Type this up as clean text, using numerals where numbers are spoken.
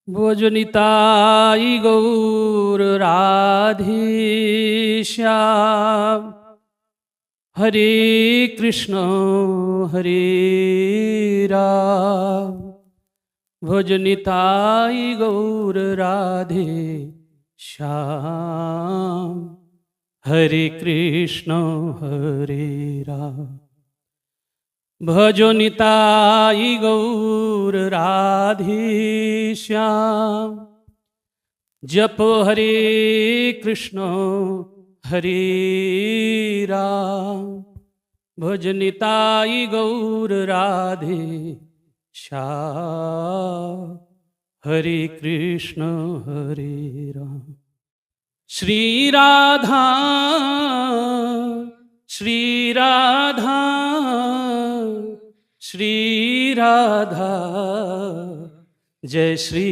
भोजनिताई गौर राधेश्याम। हरे कृष्ण हरे राम। भोजनिताई गौर राधे श्याम। हरे कृष्ण हरे राम। भजो निताई गौर राधे श्याम। जपो हरे कृष्ण हरे राम। भज निताई गौर राधे श्याम। हरे कृष्ण हरे राम। श्री राधा श्री राधा श्री राधा जय श्री